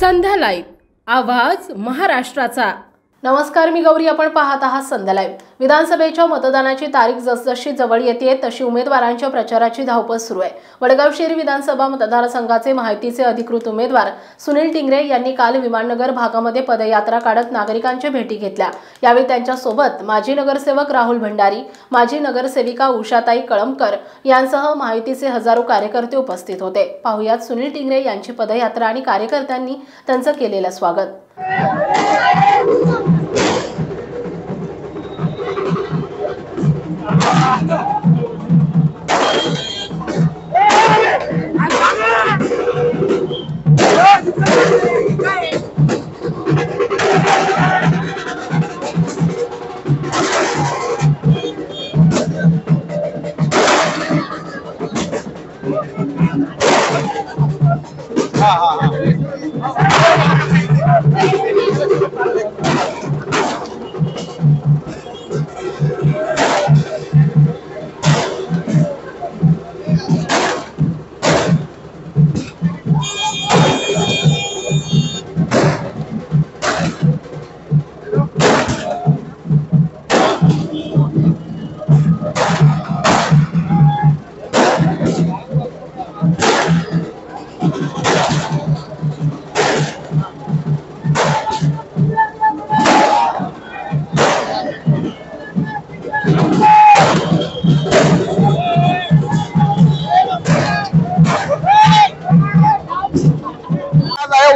संध्या live आवाज महाराष्ट्राचा। नमस्कार, मी गौरी। आपण पाहत आहात संध्या लाईव्ह। विधानसभेच्या मतदानाची तारीख जसजशी जवळ येते तशी उमेदवारांच्या प्रचाराची धावपळ सुरू आहे। वडगाव शहरी विधानसभा मतदारसंघाचे महायुतीचे अधिकृत उमेदवार सुनील टिंगरे यांनी काल विमाननगर भागामध्ये पदयात्रा काढत नागरिकांच्या भेटी घेतल्या। यावेळी त्यांच्या सोबत माजी नगरसेवक राहुल भंडारी, माजी नगरसेविका उषाताई कळमकर यांसह महायुतीचे हजारो कार्यकर्ते उपस्थित होते। पाहुयात सुनील टिंगरे यांची पदयात्रा आणि कार्यकर्त्यांनी त्यांचं केलेलं स्वागत।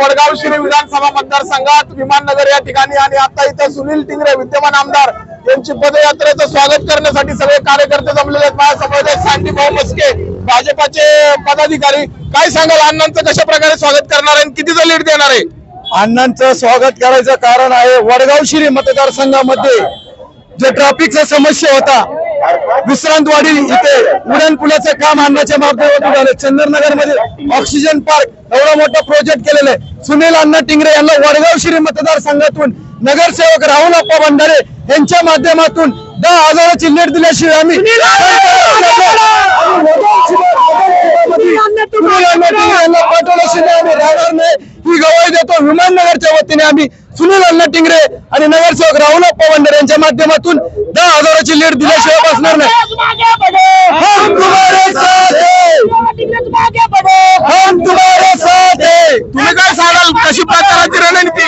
वडगाव शहरी विधानसभा मतदारसंघात विमाननगर या ठिकाणी आणि आता इथं सुनील टिंगरे विद्यमान आमदार यांची पदयात्रेचं स्वागत करण्यासाठी सगळे कार्यकर्ते जमलेले आहेत। माझ्यासमोर सांडी भाऊ मस्के, भाजपाचे पदाधिकारी। काय सांगाल, अण्णांचं कशा प्रकारे स्वागत करणार आहे, कितीचं लीड देणार आहे? अण्णांचं स्वागत करायचं कारण आहे, वडगाव शहरी मतदारसंघामध्ये जे ट्रॅफिकचा समस्या होता, विश्रांतवाडी इथे उड्डाण पुलाचं काम अण्णाच्या माध्यमातून झालं। चंद्रनगर मध्ये ऑक्सिजन पार्क एवढा मोठा प्रोजेक्ट केलेला आहे। सुनील अण्णा टिंगरे यांना वडगाव शहरी मतदारसंघातून नगरसेवक राहुल अप्पा भंडारे यांच्या माध्यमातून 10,000ची लीड दिल्याशिवाय आम्ही पाठवल्याशिवाय आम्ही राहणार नाही ही ग्वाही देतो। विमाननगरच्या वतीने आम्ही सुनील अण्णा टिंगरे आणि नगरसेवक राहुल अप्पा भंडारे यांच्या माध्यमातून 10,000ची लीड दिल्याशिवाय बसणार नाही। हम तुम्हारे साथ हैं, हम तुम्हारे साथ हैं। तुम्ही काय सांगाल, कशी प्रकाराची रणनीती?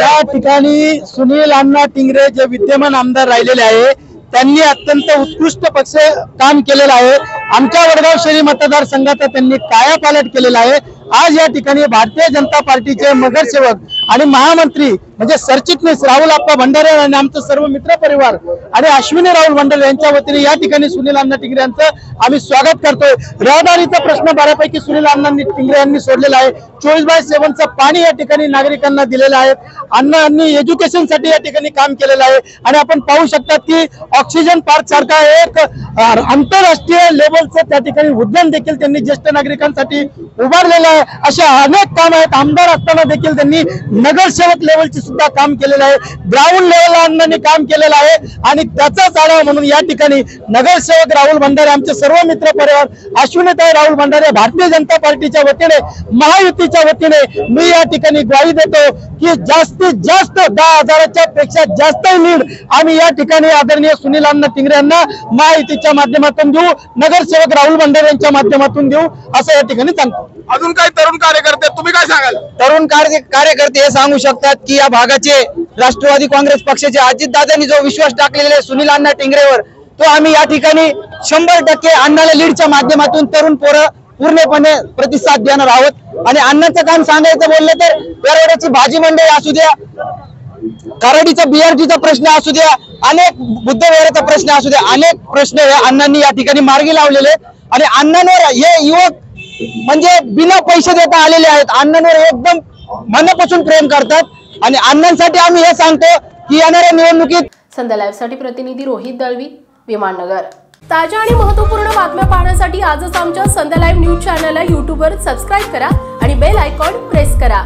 या ठिकाणी सुनील अण्णा टिंगरे जे विद्यमान आमदार राहिलेले आहे त्यांनी अत्यंत उत्कृष्ट पक्ष काम केलेलं आहे। आमच्या वडगाव शहरी मतदारसंघाचा त्यांनी कायापालट केलेला आहे। आज या ठिकाणी भारतीय जनता पार्टीचे नगरसेवक आणि महामंत्री म्हणजे सरचिटणीस राहुल अप्पा भंडारे आणि आमचं सर्व मित्र परिवार आणि अश्विनी राहुल भंडारे यांच्या वतीने या ठिकाणी सुनील अण्णा टिंगरे यांचं आम्ही स्वागत करतोय। रहदारीचा प्रश्न बऱ्यापैकी सुनील अण्णा टिंगरे यांनी सोडलेला आहे। 24/7चं पाणी या ठिकाणी नागरिकांना दिलेलं आहे। अण्णांनी एज्युकेशन साठी या ठिकाणी काम केलेलं आहे आणि आपण पाहू शकतात की ऑक्सिजन पार्क सारखा एक आंतरराष्ट्रीय लेवलचं त्या ठिकाणी उद्यान देखील त्यांनी ज्येष्ठ नागरिकांसाठी उभारलेलं आहे। अशा अनेक काम आहेत। आमदार असताना देखील त्यांनी नगरसेवक लेवलची सुद्धा काम केलेलं आहे। ग्राउंड लेवलला अण्णांनी काम केलेलं आहे आणि त्याचाच आढावा म्हणून या ठिकाणी नगरसेवक राहुल भंडारे, आमचे सर्व मित्र परिवार, अश्विनीताई राहुल भंडारे, भारतीय जनता पार्टीच्या वतीने, महायुतीच्या वतीने मी या ठिकाणी ग्वाही देतो की जास्तीत जास्त 10,000च्या पेक्षा जास्त लीड आम्ही या ठिकाणी आदरणीय सुनील अण्णा टिंगरे यांना महायुतीच्या माध्यमातून देऊ, नगरसेवक राहुल भंडारे यांच्या माध्यमातून देऊ असं या ठिकाणी सांगतो। अजून काही तरुण कार्यकर्ते, तुम्ही काय सांगाल? तरुण कार्यकर्ते हे सांगू शकतात की या भागाचे राष्ट्रवादी काँग्रेस पक्षाचे अजितदादांनी जो विश्वास टाकलेला आहे सुनील अण्णा टिंगरेवर, तो आम्ही या ठिकाणी 100% अण्णाला लीडच्या माध्यमातून तरुण पोरं पूर्णपणे प्रतिसाद देणार आहोत। आणि अण्णांचं काम सांगायचं बोललं तर पेरवड्याची भाजी मंडई असू द्या, कराडीचा बीआरटीचा प्रश्न असू द्या, अनेक बुद्धविहाराचा प्रश्न असू द्या, अनेक प्रश्न हे अण्णांनी या ठिकाणी मार्गी लावलेले आणि अण्णांवर हे युवक म्हणजे बिना पैसे देता आलेले आहेत। अण्णांवर एकदम मनापासून प्रेम करतात आणि अण्णांसाठी आम्ही हे सांगतो की येणाऱ्या निवडणुकीत। संध्या लाईव्ह साठी प्रतिनिधी रोहित दळवी, विमाननगर। ताज्या आणि महत्त्वपूर्ण बातम्या पाहण्यासाठी आजच आमच्या संध्या लाईव्ह न्यूज चॅनलला YouTube वर सबस्क्राइब करा आणि बेल आयकॉन प्रेस करा।